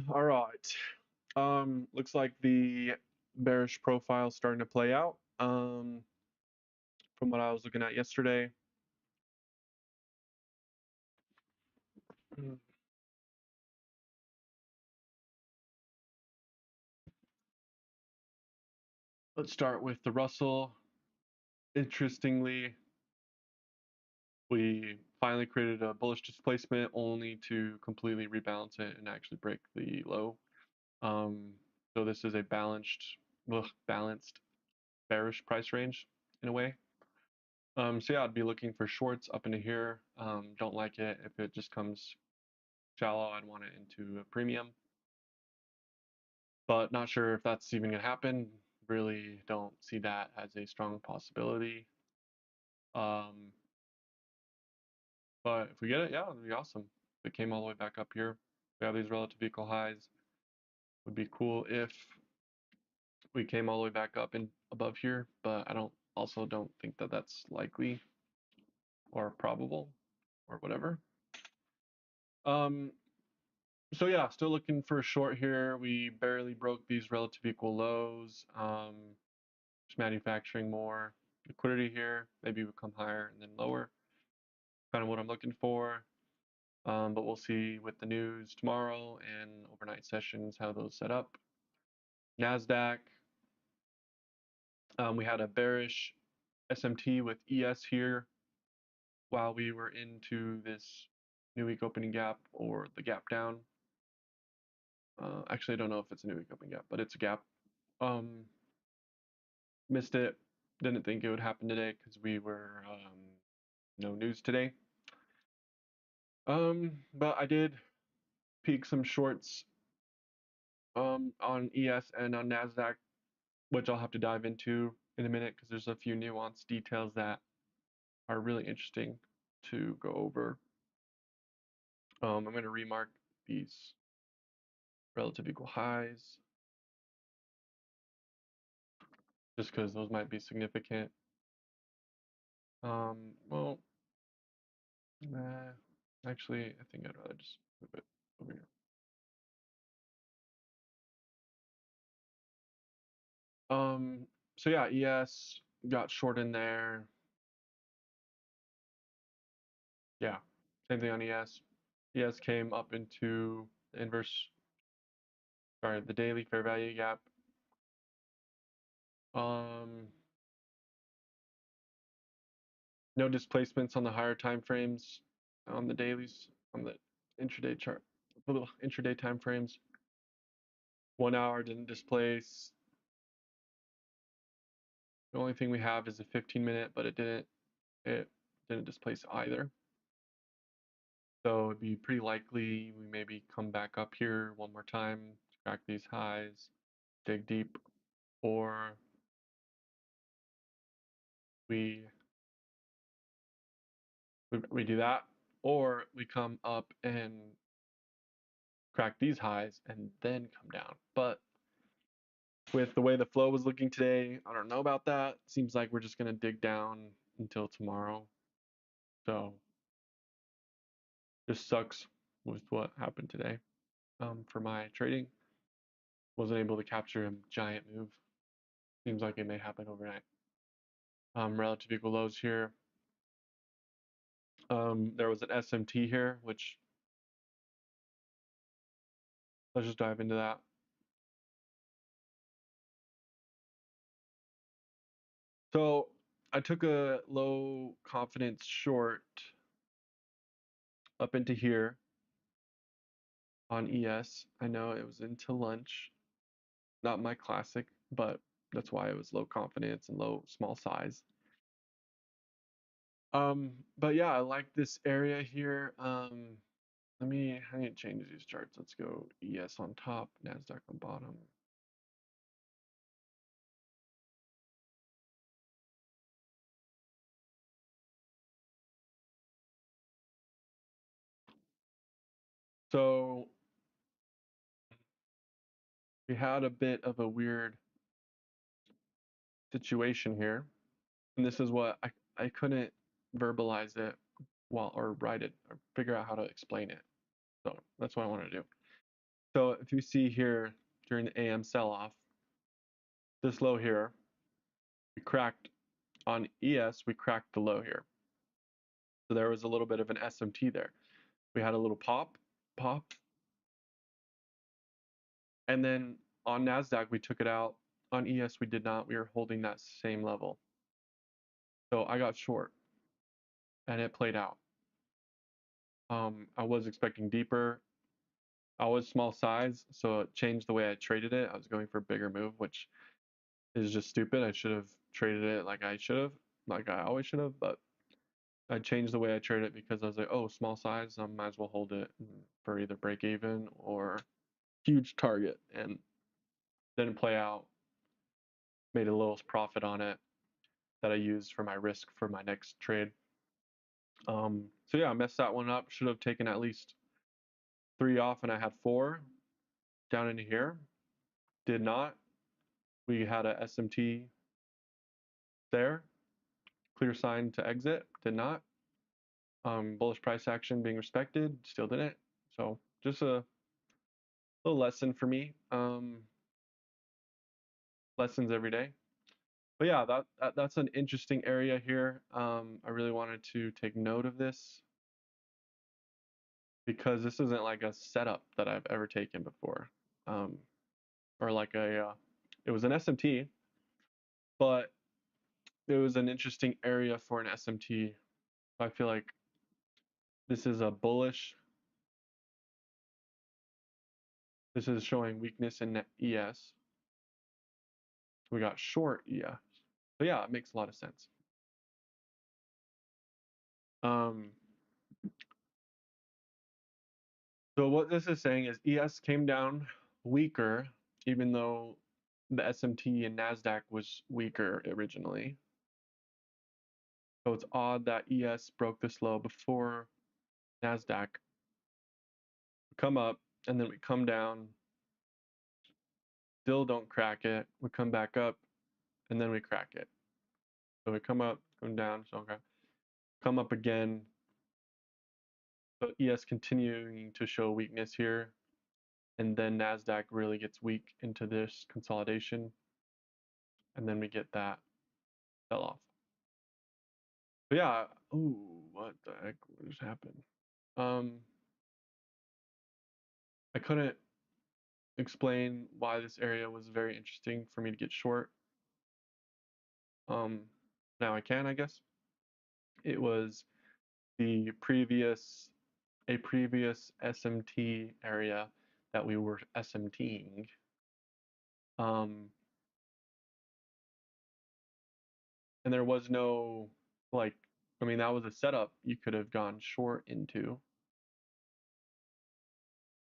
All right. Looks like the bearish profile is starting to play out. From what I was looking at yesterday. Mm. Let's start with the Russell. Interestingly, we finally created a bullish displacement only to completely rebalance it and actually break the low. So this is a balanced bearish price range in a way. So yeah, I'd be looking for shorts up into here. Don't like it if it just comes shallow. I'd want it into a premium, but not sure if that's even gonna happen. Really don't see that as a strong possibility. But if we get it, yeah, it'd be awesome. If it came all the way back up here, we have these relative equal highs. Would be cool if we came all the way back up and above here, but I also don't think that that's likely or probable or whatever. So yeah, still looking for a short here. We barely broke these relative equal lows. Just manufacturing more liquidity here. Maybe we come higher and then lower. Kind of what I'm looking for. But we'll see with the news tomorrow and overnight sessions how those set up. NASDAQ, we had a bearish SMT with ES here while we were into this new week opening gap or the gap down. Actually, I don't know if it's a new week opening gap, but it's a gap. Missed it. Didn't think it would happen today because we were no news today. But I did peek some shorts on ES and on NASDAQ, which I'll have to dive into in a minute because there's a few nuanced details that are really interesting to go over. I'm going to remark these relative equal highs just because those might be significant. Well, actually, I think I'd rather just move it over here. So yeah, ES got short in there. Yeah, same thing on ES. ES came up into the inverse, sorry, the daily fair value gap. No displacements on the higher time frames on the dailies, on the intraday chart, little intraday time frames. 1 hour didn't displace. The only thing we have is a 15-minute, but it didn't displace either. So it'd be pretty likely we maybe come back up here one more time, crack these highs, dig deep, or we do that, or we come up and crack these highs and then come down. But with the way the flow was looking today, I don't know about that. Seems like we're just gonna dig down until tomorrow. So just sucks with what happened today. For my trading, wasn't able to capture a giant move. Seems like it may happen overnight. Relative equal lows here. There was an SMT here, which let's just dive into that. So I took a low confidence short up into here on ES. I know it was into lunch, not my classic, but that's why it was low confidence and low small size. But yeah, I like this area here. I need to change these charts. Let's go ES on top, NASDAQ on bottom. So we had a bit of a weird situation here. And this is what I couldn't verbalize it or write it or figure out how to explain it. So that's what I want to do. So if you see here during the AM sell-off, this low here, we cracked on ES, we cracked the low here. So there was a little bit of an SMT there. We had a little pop, and then on NASDAQ, we took it out. On ES, we did not. We were holding that same level. So I got short, and it played out. I was expecting deeper. I was small size, so it changed the way I traded it. I was going for a bigger move, which is just stupid. I should have traded it like I always should have, but I changed the way I traded it because I was like, oh, small size, I might as well hold it for either break even or huge target, and didn't play out. Made a little profit on it that I used for my risk for my next trade. So yeah, I messed that one up. Should have taken at least 3 off, and I had 4 down into here. Did not. We had a SMT there. Clear sign to exit. Did not. Bullish price action being respected. Still didn't. So just a little lesson for me. Lessons every day. But yeah, that's an interesting area here. I really wanted to take note of this because this isn't like a setup that I've ever taken before, or like it was an SMT, but it was an interesting area for an SMT. I feel like this is a bullish. This is showing weakness in ES. We got short ES. So yeah, it makes a lot of sense. So what this is saying is ES came down weaker, even though the SMT and NASDAQ was weaker originally. So it's odd that ES broke this low before NASDAQ. We come up, and then we come down, still don't crack it. We come back up, and then we crack it. So we come up, come down, so okay. Come up again. So ES continuing to show weakness here. And then NASDAQ really gets weak into this consolidation. And then we get that sell off. But yeah, ooh, what the heck just happened? I couldn't explain why this area was very interesting for me to get short. Now I can, I guess. It was a previous SMT area that we were SMTing. And there was no, like, I mean, that was a setup you could have gone short into.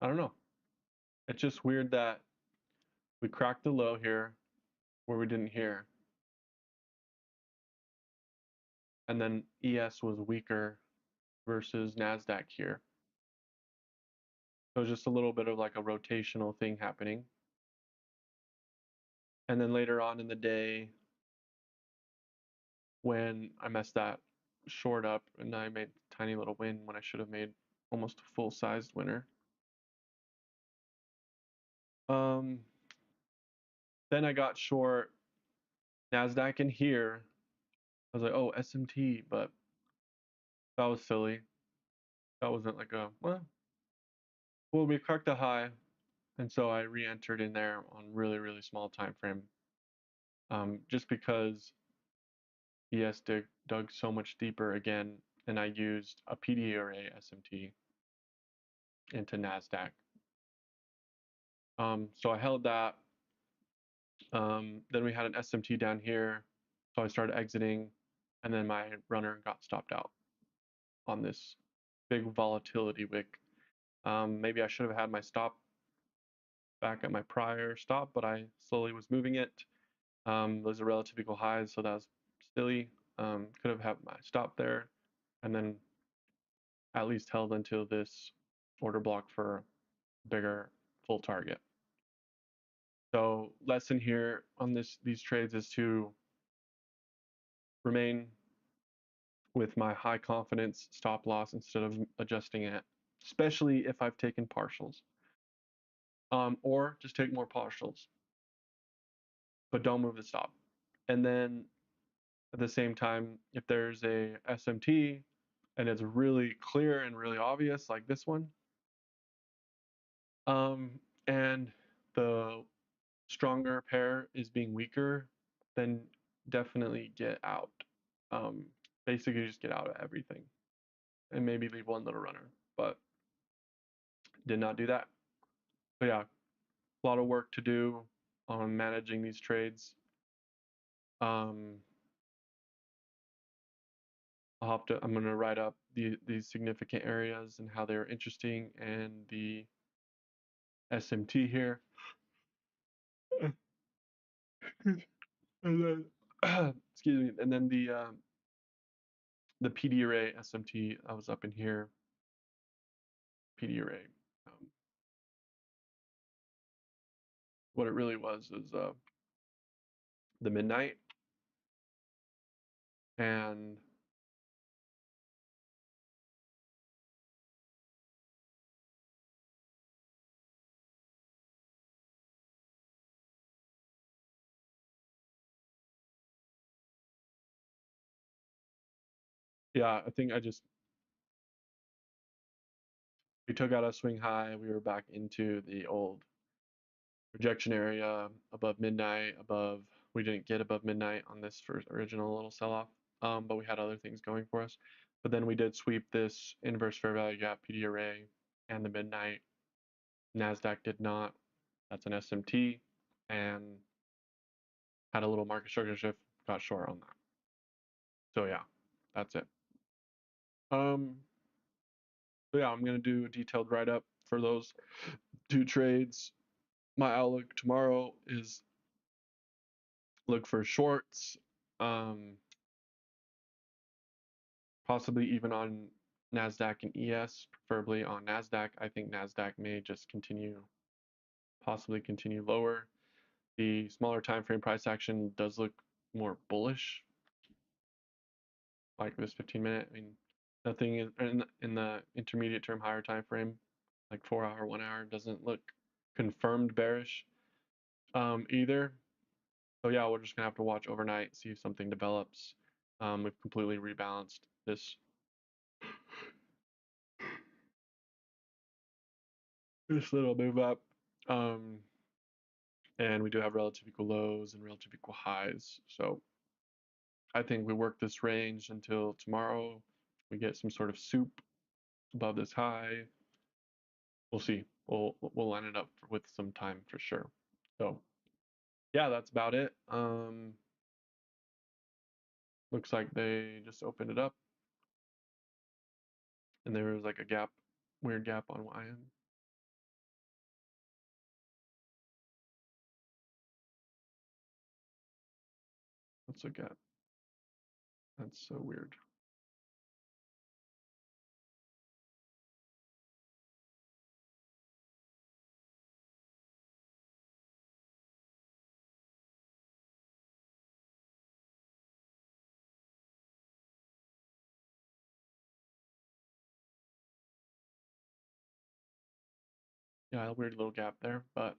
I don't know. It's just weird that we cracked the low here where we didn't hear. And then ES was weaker versus NASDAQ here. So just a little bit of like a rotational thing happening. And then later on in the day, when I messed that short up and I made a tiny little win when I should have made almost a full-sized winner. Then I got short NASDAQ in here. I was like, oh, SMT, but that was silly. That wasn't like a, well, we cracked the high. And so I re-entered in there on really, really small time frame. Just because ES dug so much deeper again, and I used a PDRA SMT into NASDAQ. So I held that. Then we had an SMT down here. So I started exiting, and then my runner got stopped out on this big volatility wick. Maybe I should have had my stop back at my prior stop, but I slowly was moving it. Those are relative equal highs, so that was silly. Could have had my stop there, and then at least held until this order block for bigger full target. So lesson here on these trades is to remain with my high confidence stop loss instead of adjusting it, especially if I've taken partials. or just take more partials, but don't move the stop. And then at the same time, if there's a SMT and it's really clear and really obvious, like this one, and the stronger pair is being weaker, then definitely get out. Basically, just get out of everything and maybe leave one little runner, but did not do that. So yeah, a lot of work to do on managing these trades. I'm gonna write up these significant areas and how they're interesting, and the SMT here. And then, excuse me, and then the PD array SMT. I was up in here. PD array. What it really was is the midnight, and yeah, I think we took out a swing high. We were back into the old rejection area above midnight. We didn't get above midnight on this first original little sell-off, but we had other things going for us. But then we did sweep this inverse fair value gap PD array and the midnight. NASDAQ did not. That's an SMT, and had a little market structure shift, got short on that. So yeah, that's it. So yeah, I'm gonna do a detailed write-up for those two trades. My outlook tomorrow is look for shorts, possibly even on NASDAQ and ES, preferably on NASDAQ. I think NASDAQ may just possibly continue lower. The smaller time frame price action does look more bullish, like this 15-minute. I mean, nothing in the intermediate term higher time frame, like 4 hour, 1 hour, doesn't look confirmed bearish either. So yeah, we're just gonna have to watch overnight, see if something develops. We've completely rebalanced this little move up, and we do have relative equal lows and relative equal highs. So I think we work this range until tomorrow. We get some sort of soup above this high. We'll see. We'll line it up with some time for sure. So yeah, that's about it. Looks like they just opened it up, and there was like a gap, weird gap on YM. Let's look at. That's so weird. Yeah, a weird little gap there, but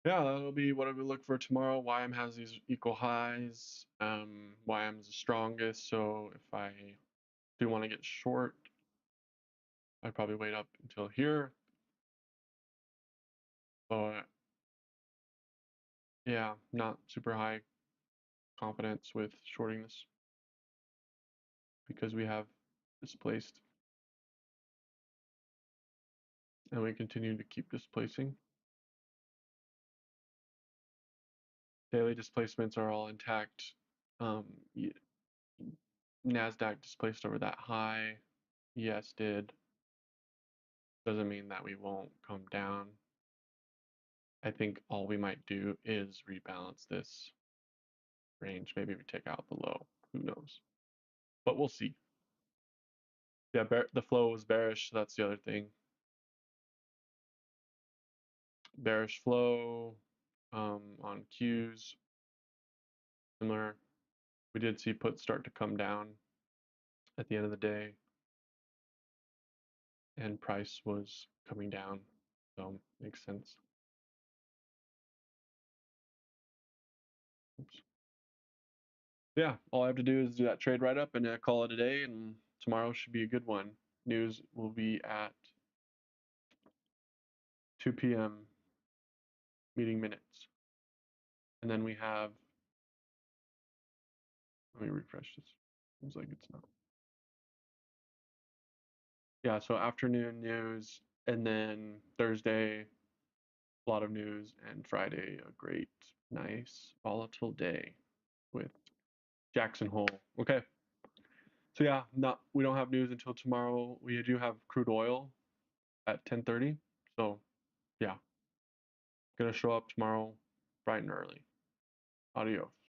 yeah, that'll be what we look for tomorrow. YM has these equal highs. YM is the strongest, so if I do want to get short, I'd probably wait up until here. But yeah, not super high confidence with shorting this because we have displaced and we continue to keep displacing. Daily displacements are all intact. NASDAQ displaced over that high. Yes, did. Doesn't mean that we won't come down. I think all we might do is rebalance this range. Maybe we take out the low. Who knows? But we'll see. Yeah, the flow was bearish. So that's the other thing. Bearish flow on Qs. Similar. We did see puts start to come down at the end of the day, and price was coming down. So makes sense. Oops. Yeah, all I have to do is do that trade write up and call it a day, and tomorrow should be a good one. News will be at 2 p.m. meeting minutes. And then we have, let me refresh this. Seems like it's not. Yeah, so afternoon news, and then Thursday, a lot of news, and Friday, a great, nice, volatile day with Jackson Hole. Okay. So yeah, we don't have news until tomorrow. We do have crude oil at 10:30. So yeah, gonna show up tomorrow bright and early. Adios.